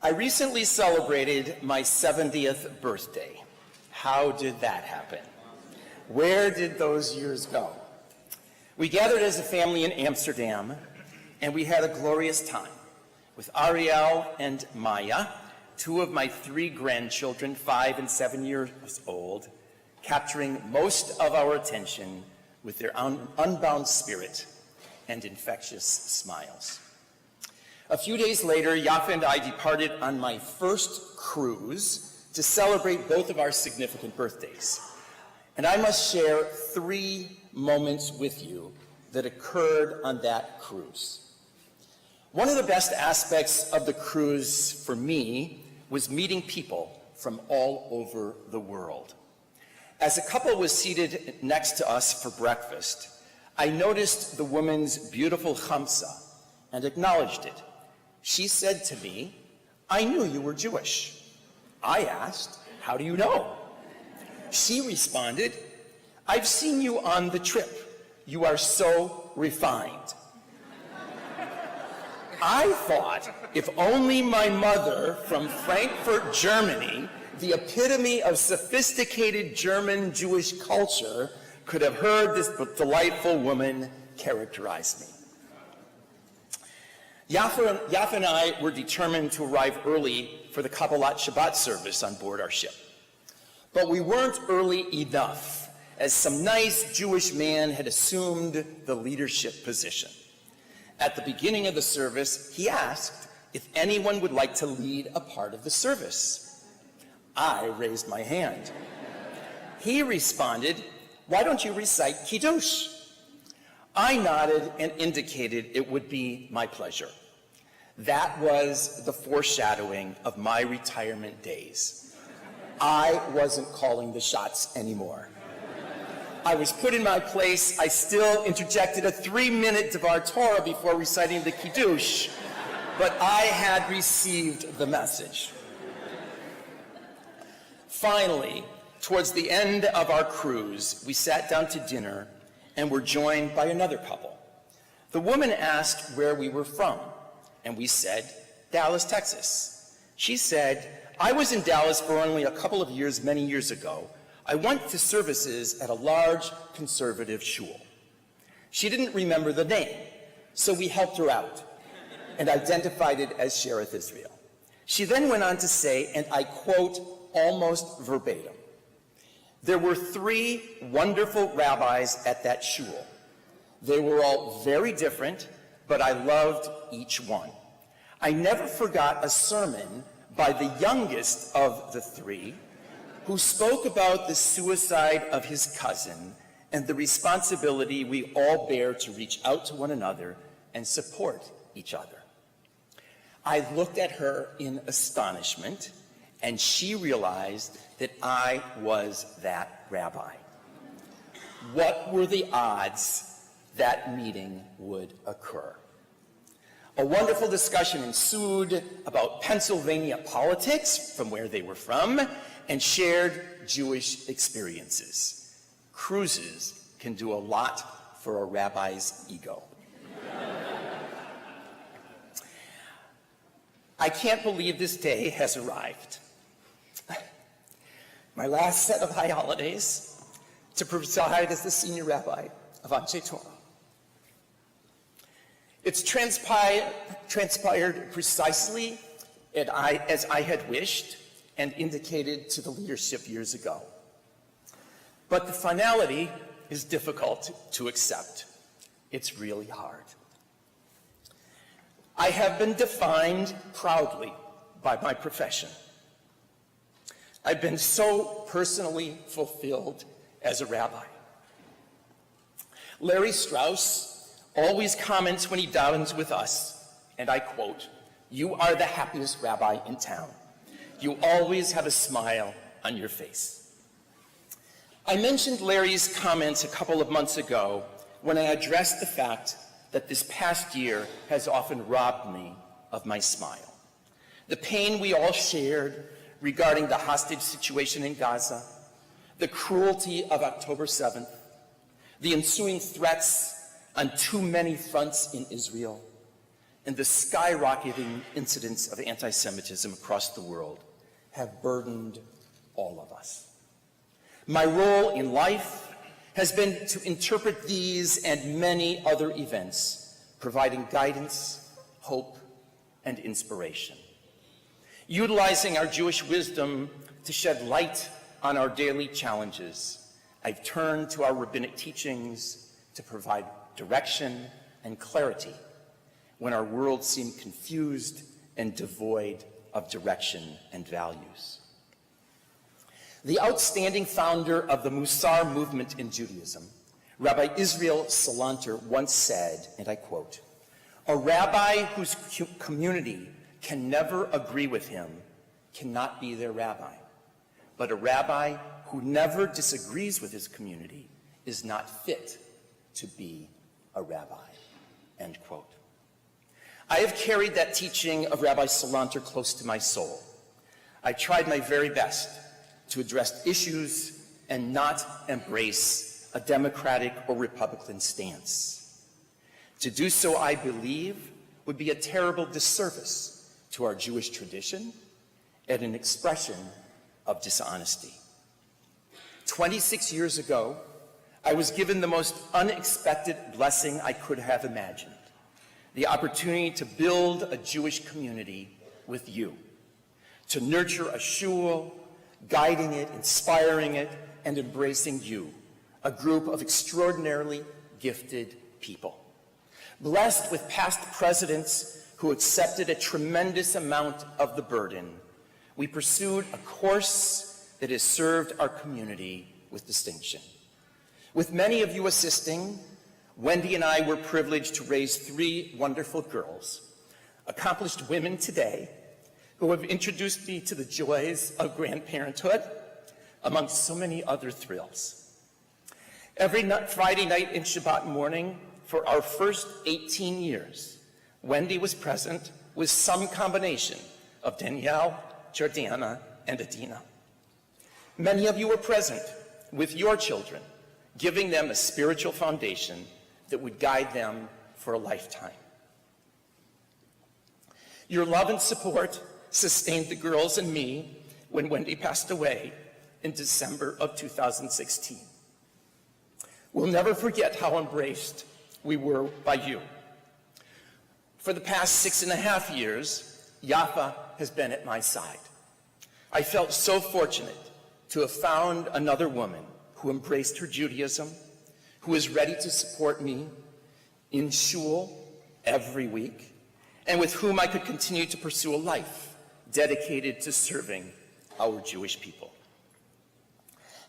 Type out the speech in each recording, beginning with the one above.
I recently celebrated my 70th birthday. How did that happen? Where did those years go? We gathered as a family in Amsterdam, and we had a glorious time with Ariel and Maya, two of my 3 grandchildren, 5 and 7 years old, capturing most of our attention with their unbound spirit and infectious smiles. A few days later, Yafa and I departed on my first cruise to celebrate both of our significant birthdays. And I must share 3 moments with you that occurred on that cruise. One of the best aspects of the cruise for me was meeting people from all over the world. As a couple was seated next to us for breakfast, I noticed the woman's beautiful chamsa and acknowledged it. She said to me, "I knew you were Jewish." I asked, "How do you know?" She responded, "I've seen you on the trip. You are so refined." I thought, if only my mother from Frankfurt, Germany, the epitome of sophisticated German Jewish culture, could have heard this delightful woman characterize me. Yafa and I were determined to arrive early for the Kabbalat Shabbat service on board our ship. But we weren't early enough, as some nice Jewish man had assumed the leadership position. At the beginning of the service, he asked if anyone would like to lead a part of the service. I raised my hand. He responded, "Why don't you recite Kiddush?" I nodded and indicated it would be my pleasure. That was the foreshadowing of my retirement days. I wasn't calling the shots anymore. I was put in my place. I still interjected a 3-minute Devar Torah before reciting the Kiddush, but I had received the message. Finally, towards the end of our cruise, we sat down to dinner and were joined by another couple. The woman asked where we were from, and we said, "Dallas, Texas." She said, "I was in Dallas for only a couple of years many years ago. I went to services at a large conservative shul." She didn't remember the name, so we helped her out and identified it as Shereth Israel. She then went on to say, and I quote almost verbatim, "There were 3 wonderful rabbis at that shul. They were all very different, but I loved each one. I never forgot a sermon by the youngest of the 3, who spoke about the suicide of his cousin and the responsibility we all bear to reach out to one another and support each other." I looked at her in astonishment, and she realized that I was that rabbi. What were the odds that meeting would occur? A wonderful discussion ensued about Pennsylvania politics, from where they were from, and shared Jewish experiences. Cruises can do a lot for a rabbi's ego. I can't believe this day has arrived. My last set of high holidays to preside as the senior rabbi of Anshai Torah. It's transpired precisely as I had wished and indicated to the leadership years ago. But the finality is difficult to accept. It's really hard. I have been defined proudly by my profession. I've been so personally fulfilled as a rabbi. Larry Strauss always comments when he dines with us, and I quote, "You are the happiest rabbi in town. You always have a smile on your face." I mentioned Larry's comments a couple of months ago when I addressed the fact that this past year has often robbed me of my smile. The pain we all shared regarding the hostage situation in Gaza, the cruelty of October 7th, the ensuing threats on too many fronts in Israel, and the skyrocketing incidence of anti-Semitism across the world have burdened all of us. My role in life has been to interpret these and many other events, providing guidance, hope, and inspiration. Utilizing our Jewish wisdom to shed light on our daily challenges, I've turned to our rabbinic teachings to provide direction and clarity when our world seemed confused and devoid of direction and values. The outstanding founder of the Musar movement in Judaism, Rabbi Israel Salanter, once said, and I quote, "A rabbi whose community can never agree with him cannot be their rabbi, but a rabbi who never disagrees with his community is not fit to be a rabbi," end quote. I have carried that teaching of Rabbi Salanter close to my soul. I tried my very best to address issues and not embrace a Democratic or Republican stance. To do so, I believe, would be a terrible disservice to our Jewish tradition and an expression of dishonesty. 26 years ago, I was given the most unexpected blessing I could have imagined, the opportunity to build a Jewish community with you, to nurture a shul, guiding it, inspiring it, and embracing you, a group of extraordinarily gifted people. Blessed with past presidents who accepted a tremendous amount of the burden, we pursued a course that has served our community with distinction. With many of you assisting, Wendy and I were privileged to raise 3 wonderful girls, accomplished women today, who have introduced me to the joys of grandparenthood, amongst so many other thrills. Every Friday night and Shabbat morning for our first 18 years, Wendy was present with some combination of Danielle, Jordana, and Adina. Many of you were present with your children, giving them a spiritual foundation that would guide them for a lifetime. Your love and support sustained the girls and me when Wendy passed away in December of 2016. We'll never forget how embraced we were by you. For the past 6.5 years, Yafa has been at my side. I felt so fortunate to have found another woman who embraced her Judaism, who is ready to support me in shul every week, and with whom I could continue to pursue a life dedicated to serving our Jewish people.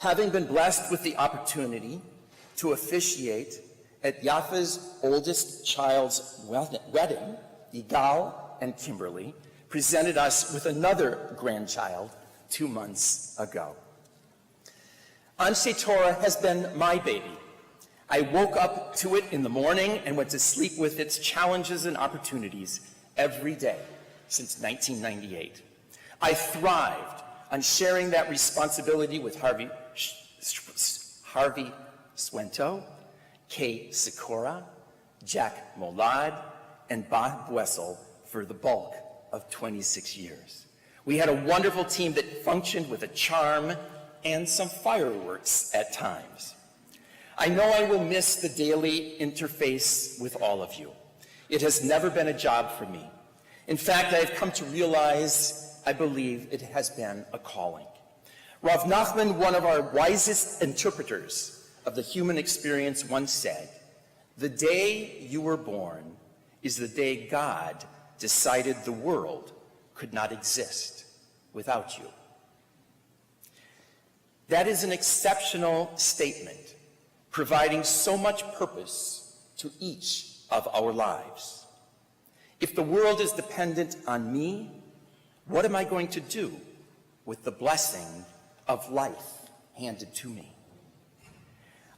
Having been blessed with the opportunity to officiate at Yafa's oldest child's wedding, Yigal and Kimberly presented us with another grandchild 2 months ago. Anshai Torah has been my baby. I woke up to it in the morning and went to sleep with its challenges and opportunities every day since 1998. I thrived on sharing that responsibility with Harvey Swento, Kay Sikora, Jack Molad, and Bob Wessel for the bulk of 26 years. We had a wonderful team that functioned with a charm and some fireworks at times. I know I will miss the daily interface with all of you. It has never been a job for me. In fact, I have come to realize, I believe it has been a calling. Rav Nachman, one of our wisest interpreters of the human experience, once said, "The day you were born is the day God decided the world could not exist without you." That is an exceptional statement, providing so much purpose to each of our lives. If the world is dependent on me, what am I going to do with the blessing of life handed to me?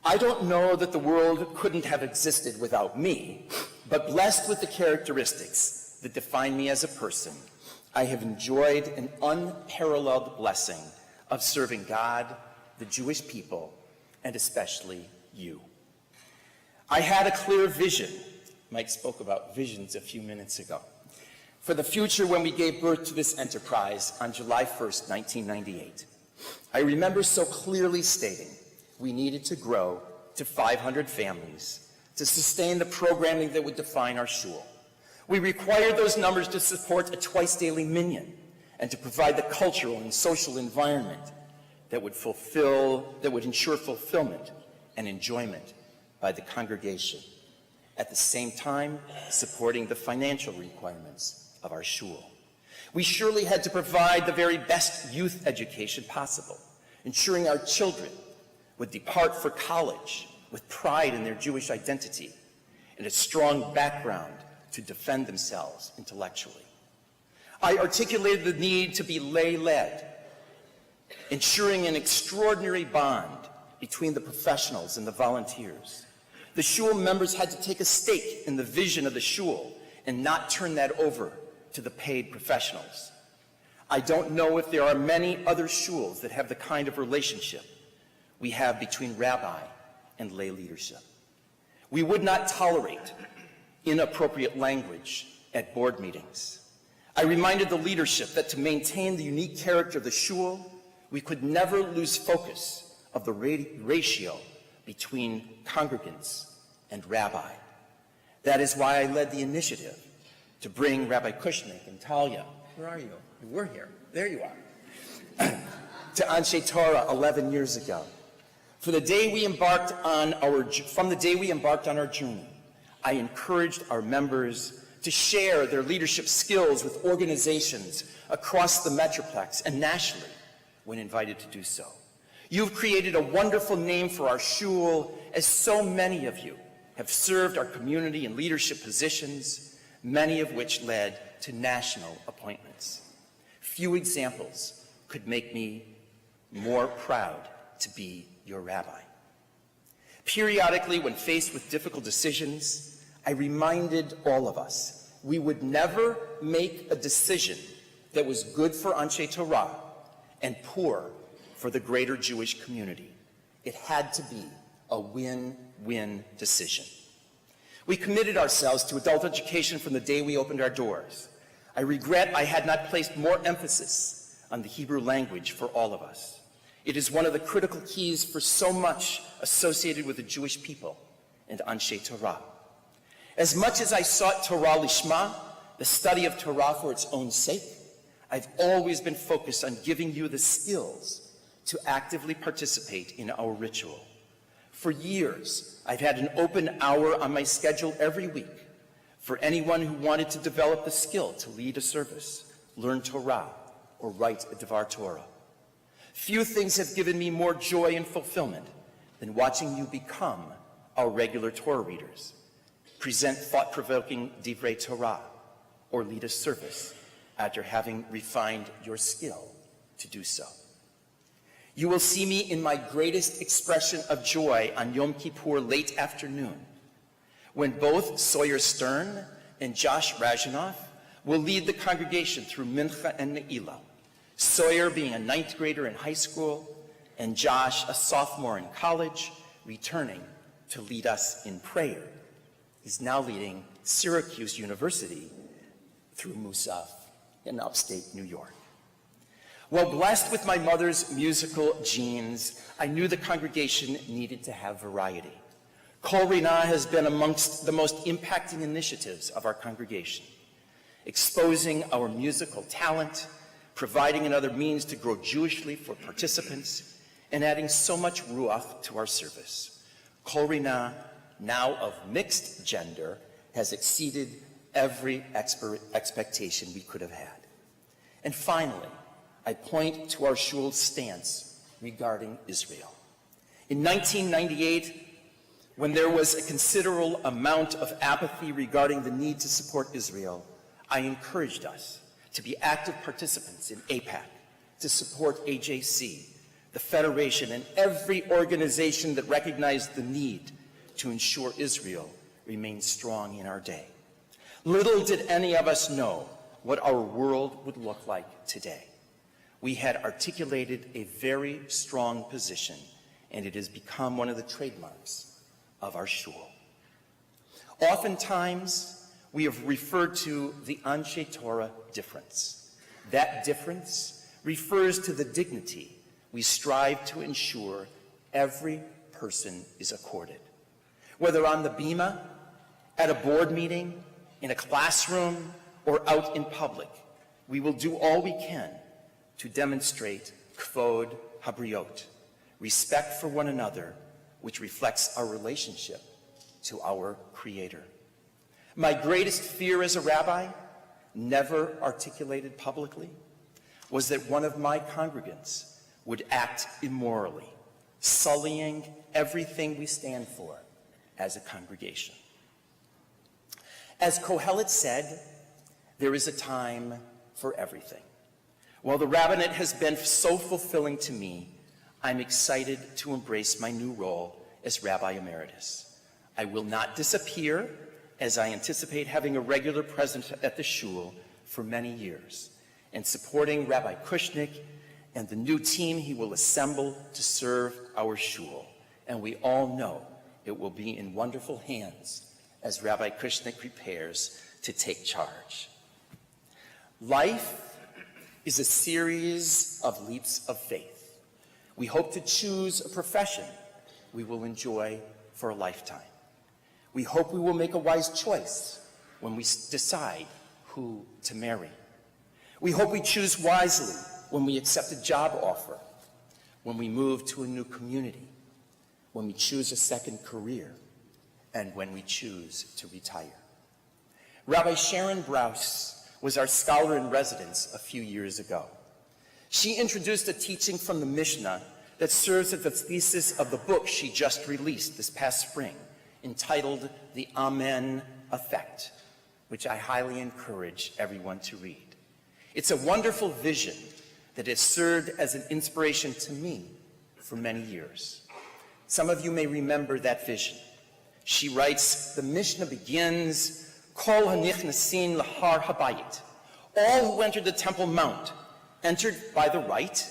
I don't know that the world couldn't have existed without me, but blessed with the characteristics that define me as a person, I have enjoyed an unparalleled blessing of serving God, the Jewish people, and especially you. I had a clear vision Mike spoke about visions a few minutes ago. For the future when we gave birth to this enterprise on July 1st, 1998. I remember so clearly stating we needed to grow to 500 families to sustain the programming that would define our shul. We required those numbers to support a twice-daily minyan and to provide the cultural and social environment that would ensure fulfillment and enjoyment by the congregation, at the same time supporting the financial requirements of our shul. We surely had to provide the very best youth education possible, ensuring our children would depart for college with pride in their Jewish identity and a strong background to defend themselves intellectually. I articulated the need to be lay-led, ensuring an extraordinary bond between the professionals and the volunteers. The shul members had to take a stake in the vision of the shul and not turn that over to the paid professionals. I don't know if there are many other shuls that have the kind of relationship we have between rabbi and lay leadership. We would not tolerate inappropriate language at board meetings. I reminded the leadership that to maintain the unique character of the shul, we could never lose focus of the ratio between congregants and rabbi. That is why I led the initiative to bring Rabbi Kushnik and Talia, where are you? You were here. There you are. To Anshai Torah 11 years ago. From the day we embarked on our journey, I encouraged our members to share their leadership skills with organizations across the Metroplex and nationally when invited to do so. You've created a wonderful name for our shul, as so many of you have served our community in leadership positions, many of which led to national appointments. Few examples could make me more proud to be your rabbi. Periodically, when faced with difficult decisions, I reminded all of us we would never make a decision that was good for Anshai Torah and poor for the greater Jewish community. It had to be a win-win decision. We committed ourselves to adult education from the day we opened our doors. I regret I had not placed more emphasis on the Hebrew language for all of us. It is one of the critical keys for so much associated with the Jewish people and Anshai Torah. As much as I sought Torah Lishma, the study of Torah for its own sake, I've always been focused on giving you the skills to actively participate in our ritual. For years, I've had an open hour on my schedule every week for anyone who wanted to develop the skill to lead a service, learn Torah, or write a Devar Torah. Few things have given me more joy and fulfillment than watching you become our regular Torah readers, present thought-provoking Divrei Torah, or lead a service after having refined your skill to do so. You will see me in my greatest expression of joy on Yom Kippur late afternoon, when both Sawyer Stern and Josh Razanoff will lead the congregation through Mincha and Ne'ilah, Sawyer being a 9th grader in high school, and Josh a sophomore in college, returning to lead us in prayer. He's now leading Syracuse University through Musaf in upstate New York. While blessed with my mother's musical genes, I knew the congregation needed to have variety. Kol Rinah has been amongst the most impacting initiatives of our congregation, exposing our musical talent, providing another means to grow Jewishly for participants, and adding so much ruach to our service. Kol Rinah, now of mixed gender, has exceeded every expectation we could have had. And finally, I point to our shul's stance regarding Israel. In 1998, when there was a considerable amount of apathy regarding the need to support Israel, I encouraged us to be active participants in AIPAC, to support AJC, the Federation, and every organization that recognized the need to ensure Israel remains strong in our day. Little did any of us know what our world would look like today. We had articulated a very strong position, and it has become one of the trademarks of our shul. Oftentimes, we have referred to the Anshai Torah difference. That difference refers to the dignity we strive to ensure every person is accorded. Whether on the bima, at a board meeting, in a classroom, or out in public, we will do all we can to demonstrate kvod habriot, respect for one another, which reflects our relationship to our Creator. My greatest fear as a rabbi, never articulated publicly, was that one of my congregants would act immorally, sullying everything we stand for as a congregation. As Kohelet said, there is a time for everything. While the rabbinate has been so fulfilling to me, I'm excited to embrace my new role as Rabbi Emeritus. I will not disappear, as I anticipate having a regular presence at the shul for many years and supporting Rabbi Kushnick and the new team he will assemble to serve our shul. And we all know it will be in wonderful hands as Rabbi Kushnick prepares to take charge. Life is a series of leaps of faith. We hope to choose a profession we will enjoy for a lifetime. We hope we will make a wise choice when we decide who to marry. We hope we choose wisely when we accept a job offer, when we move to a new community, when we choose a second career, and when we choose to retire. Rabbi Sharon Brous was our scholar in residence a few years ago. She introduced a teaching from the Mishnah that serves as the thesis of the book she just released this past spring, entitled The Amen Effect, which I highly encourage everyone to read. It's a wonderful vision that has served as an inspiration to me for many years. Some of you may remember that vision. She writes, the Mishnah begins, Kol hanichnasin lahar habayit. All who entered the Temple Mount entered by the right,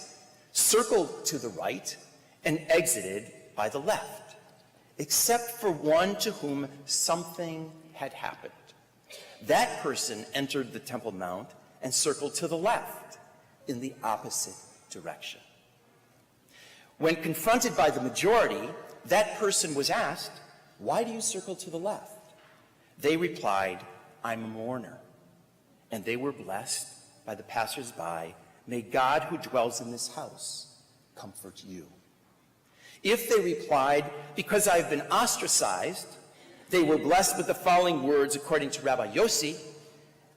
circled to the right, and exited by the left, except for one to whom something had happened. That person entered the Temple Mount and circled to the left, in the opposite direction. When confronted by the majority, that person was asked, why do you circle to the left? They replied, I'm a mourner. And they were blessed by the passers-by, may God who dwells in this house comfort you. If they replied, because I have been ostracized, they were blessed with the following words according to Rabbi Yossi,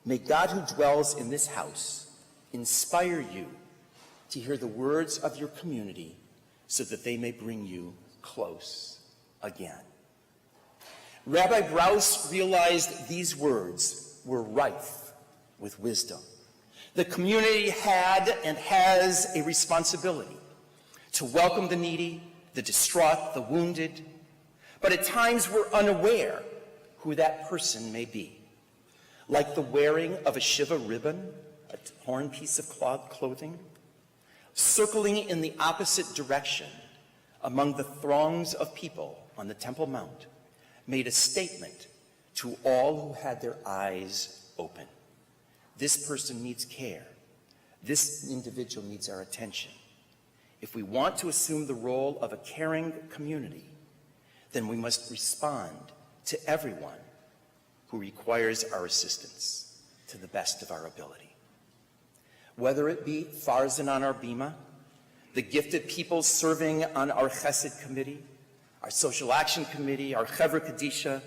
may God who dwells in this house inspire you to hear the words of your community so that they may bring you close again. Rabbi Brous realized these words were rife with wisdom. The community had and has a responsibility to welcome the needy, the distraught, the wounded, but at times we're unaware who that person may be. Like the wearing of a shiva ribbon, a torn piece of clothing, circling in the opposite direction among the throngs of people on the Temple Mount, made a statement to all who had their eyes open. This person needs care. This individual needs our attention. If we want to assume the role of a caring community, then we must respond to everyone who requires our assistance to the best of our ability. Whether it be Farzan on our Bima, the gifted people serving on our Chesed committee, our social action committee, our Chevra Kadisha,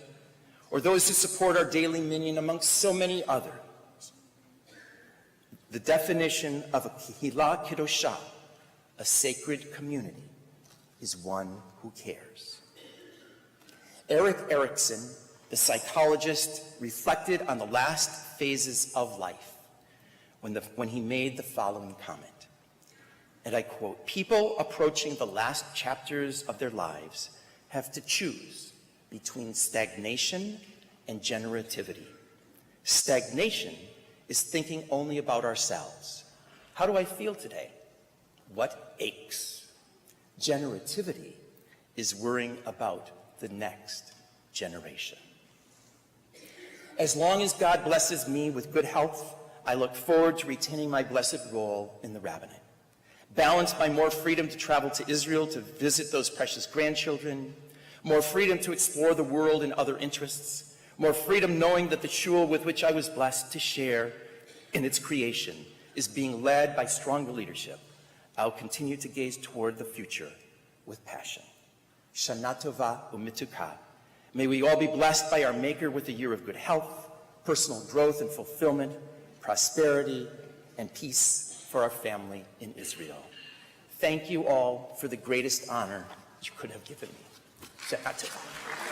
or those who support our daily minyan, amongst so many others. The definition of a Kehillah Kedoshah, a sacred community, is one who cares. Erik Erikson, the psychologist, reflected on the last phases of life when he made the following comment, and I quote, people approaching the last chapters of their lives have to choose between stagnation and generativity. Stagnation is thinking only about ourselves. How do I feel today? What aches? Generativity is worrying about the next generation. As long as God blesses me with good health, I look forward to retaining my blessed role in the rabbinate, balanced by more freedom to travel to Israel to visit those precious grandchildren, more freedom to explore the world and other interests, more freedom knowing that the shul with which I was blessed to share in its creation is being led by stronger leadership. I'll continue to gaze toward the future with passion. Shana Tova u'mituka. May we all be blessed by our Maker with a year of good health, personal growth and fulfillment, prosperity, and peace for our family in Israel. Thank you all for the greatest honor you could have given me. Shana Tova.